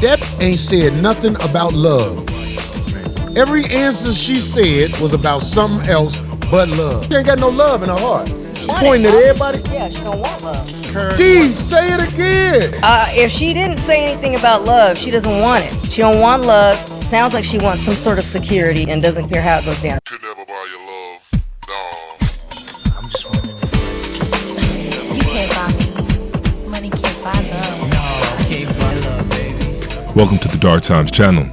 That ain't said nothing about love. Every answer she said was about something else but love. She ain't got no love in her heart. She's pointing at everybody. Yeah, she don't want love. D, say it again. If she didn't say anything about love, she doesn't want it. She don't want love. Sounds like she wants some sort of security and doesn't care how it goes down. Could never buy your love. No. I'm just wondering if you can't buy me. Money can't buy love. No, can't buy love, baby. Welcome to the Dark Times channel.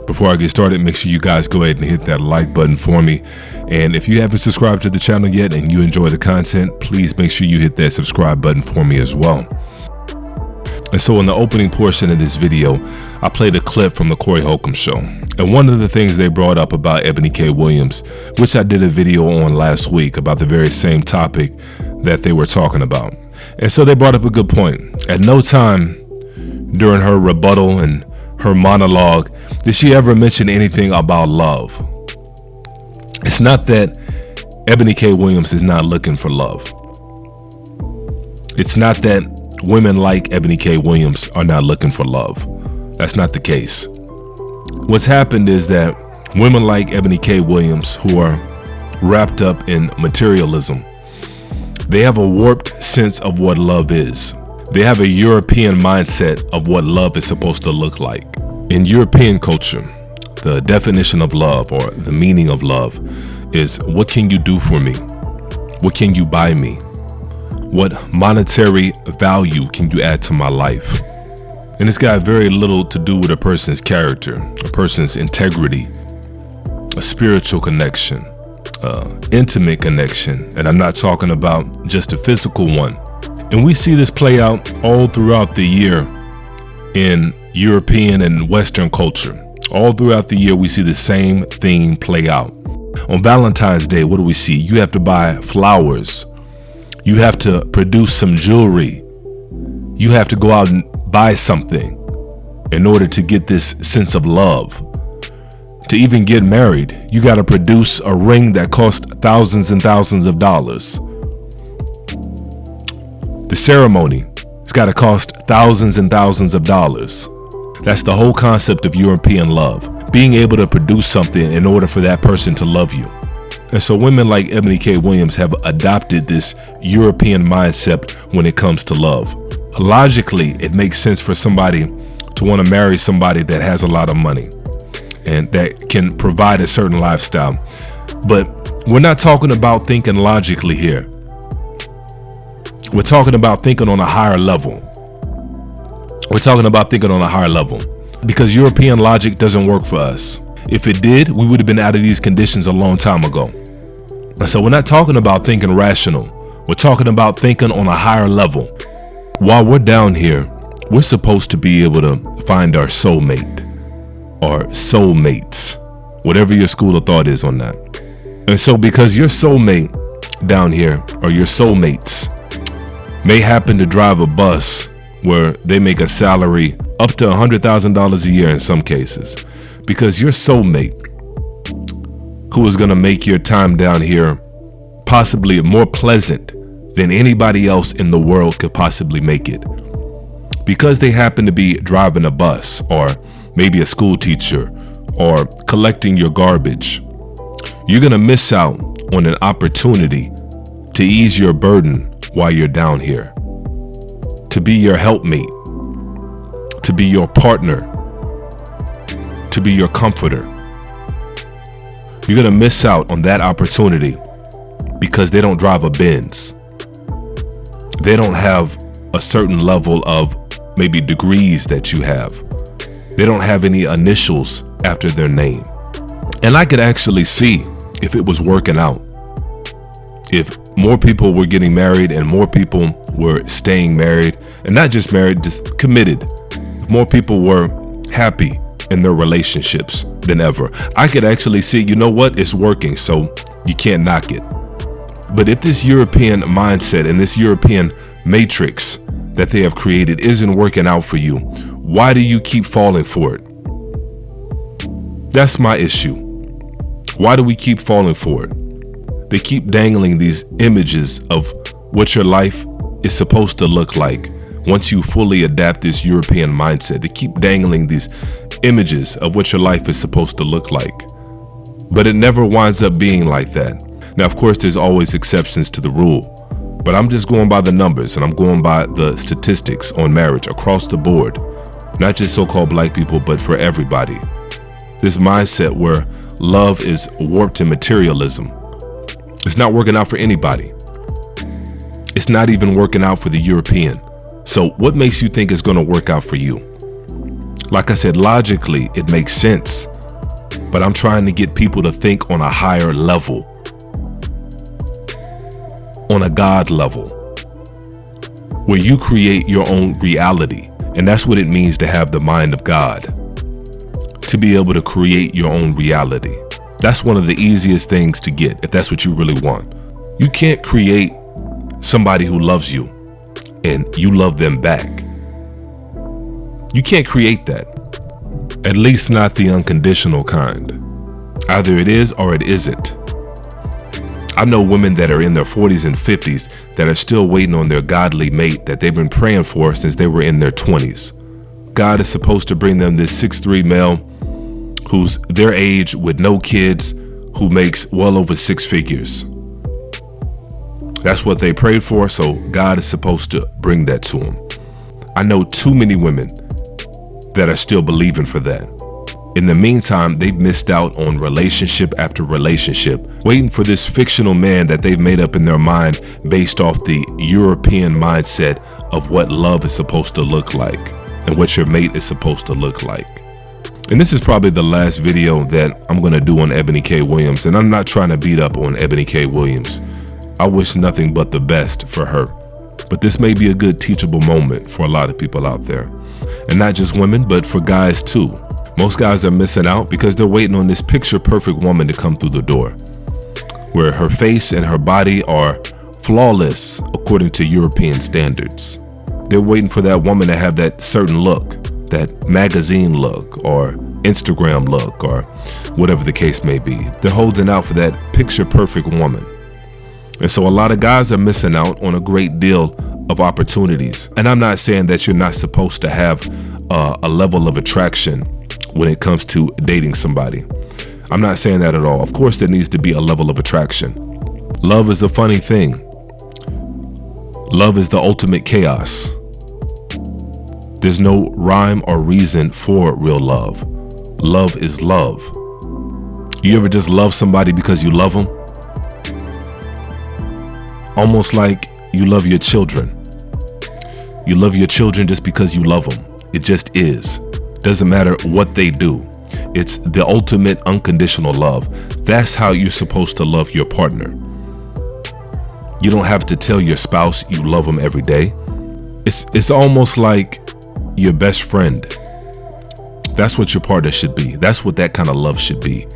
Before I get started, make sure you guys go ahead and hit that like button for me. And if you haven't subscribed to the channel yet and you enjoy the content, please make sure you hit that subscribe button for me as well. And so in the opening portion of this video, I played a clip from the Corey Holcomb show. And one of the things they brought up about Ebony K. Williams, which I did a video on last week about the very same topic that they were talking about. And so they brought up a good point. At no time during her rebuttal and her monologue did she ever mention anything about love. It's not that Ebony K. Williams is not looking for love. It's not that women like Ebony K. Williams are not looking for love. That's not the case. What's happened is that women like Ebony K. Williams, who are wrapped up in materialism, they have a warped sense of what love is. They have a European mindset of what love is supposed to look like. In European culture, the definition of love or the meaning of love is, what can you do for me? What can you buy me? What monetary value can you add to my life? And it's got very little to do with a person's character, a person's integrity, a spiritual connection, intimate connection. And I'm not talking about just a physical one. And we see this play out all throughout the year in European and Western culture. All throughout the year, we see the same thing play out. On Valentine's Day, what do we see? You have to buy flowers. You have to produce some jewelry. You have to go out and buy something in order to get this sense of love. To even get married, you got to produce a ring that costs thousands and thousands of dollars. The ceremony, it's got to cost thousands and thousands of dollars. That's the whole concept of European love, being able to produce something in order for that person to love you. And so women like Ebony K. Williams have adopted this European mindset when it comes to love. Logically, it makes sense for somebody to want to marry somebody that has a lot of money and that can provide a certain lifestyle. But we're not talking about thinking logically here. We're talking about thinking on a higher level. We're talking about thinking on a higher level because European logic doesn't work for us. If it did, we would have been out of these conditions a long time ago. And so we're not talking about thinking rational. We're talking about thinking on a higher level. While we're down here, we're supposed to be able to find our soulmate or soulmates, whatever your school of thought is on that. And so because your soulmate down here or your soulmates may happen to drive a bus where they make a salary up to $100,000 a year in some cases, because your soulmate, who is going to make your time down here possibly more pleasant than anybody else in the world could possibly make it, because they happen to be driving a bus or maybe a school teacher or collecting your garbage, you're going to miss out on an opportunity to ease your burden while you're down here, to be your helpmate, to be your partner, to be your comforter. You're going to miss out on that opportunity because they don't drive a Benz. They don't have a certain level of maybe degrees that you have. They don't have any initials after their name. And I could actually see if it was working out. If more people were getting married and more people were staying married, and not just married, just committed. If more people were happy in their relationships than ever, I could actually see, you know what, it's working, so you can't knock it. But if this European mindset and this European matrix that they have created isn't working out for you, why do you keep falling for it? That's my issue. Why do we keep falling for it? They keep dangling these images of what your life is supposed to look like, once you fully adapt this European mindset. They keep dangling these images of what your life is supposed to look like, but it never winds up being like that. Now, of course, there's always exceptions to the rule, but I'm just going by the numbers, and I'm going by the statistics on marriage across the board, not just so-called black people, but for everybody. This mindset where love is warped in materialism. It's not working out for anybody. It's not even working out for the European. So what makes you think it's going to work out for you? Like I said, logically, it makes sense, but I'm trying to get people to think on a higher level, on a God level, where you create your own reality. And that's what it means to have the mind of God, to be able to create your own reality. That's one of the easiest things to get if that's what you really want. You can't create somebody who loves you and you love them back. You can't create that. At least not the unconditional kind. Either it is or it isn't. I know women that are in their 40s and 50s that are still waiting on their godly mate that they've been praying for since they were in their 20s. God is supposed to bring them this 6'3" male who's their age with no kids, who makes well over 6 figures. That's what they prayed for, so God is supposed to bring that to them. I know too many women that are still believing for that. In the meantime, they've missed out on relationship after relationship, waiting for this fictional man that they've made up in their mind based off the European mindset of what love is supposed to look like and what your mate is supposed to look like. And this is probably the last video that I'm going to do on Ebony K. Williams, and I'm not trying to beat up on Ebony K. Williams. I wish nothing but the best for her. But this may be a good teachable moment for a lot of people out there. And not just women, but for guys too. Most guys are missing out because they're waiting on this picture-perfect woman to come through the door, where her face and her body are flawless according to European standards. They're waiting for that woman to have that certain look, that magazine look or Instagram look or whatever the case may be. They're holding out for that picture-perfect woman. And so a lot of guys are missing out on a great deal of opportunities. And I'm not saying that you're not supposed to have a level of attraction when it comes to dating somebody. I'm not saying that at all. Of course, there needs to be a level of attraction. Love is a funny thing. Love is the ultimate chaos. There's no rhyme or reason for real love. Love is love. You ever just love somebody because you love them? Almost like you love your children. You love your children just because you love them. It just is. Doesn't matter what they do. It's the ultimate unconditional love. That's how you're supposed to love your partner. You don't have to tell your spouse you love them every day. It's almost like your best friend. That's what your partner should be. That's what that kind of love should be.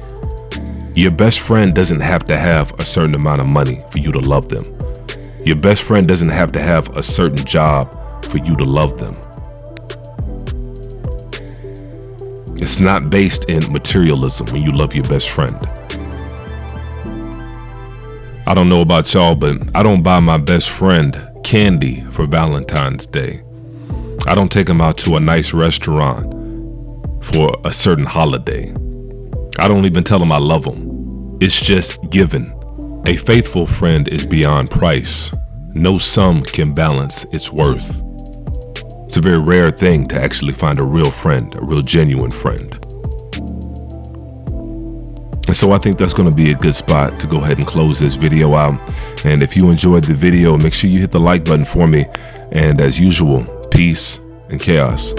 Your best friend doesn't have to have a certain amount of money for you to love them. Your best friend doesn't have to have a certain job for you to love them. It's not based in materialism when you love your best friend. I don't know about y'all, but I don't buy my best friend candy for Valentine's Day. I don't take him out to a nice restaurant for a certain holiday. I don't even tell him I love him. It's just given. A faithful friend is beyond price. No sum can balance its worth. It's a very rare thing to actually find a real friend, a real genuine friend. And so I think that's going to be a good spot to go ahead and close this video out. And if you enjoyed the video, make sure you hit the like button for me. And as usual, peace and chaos.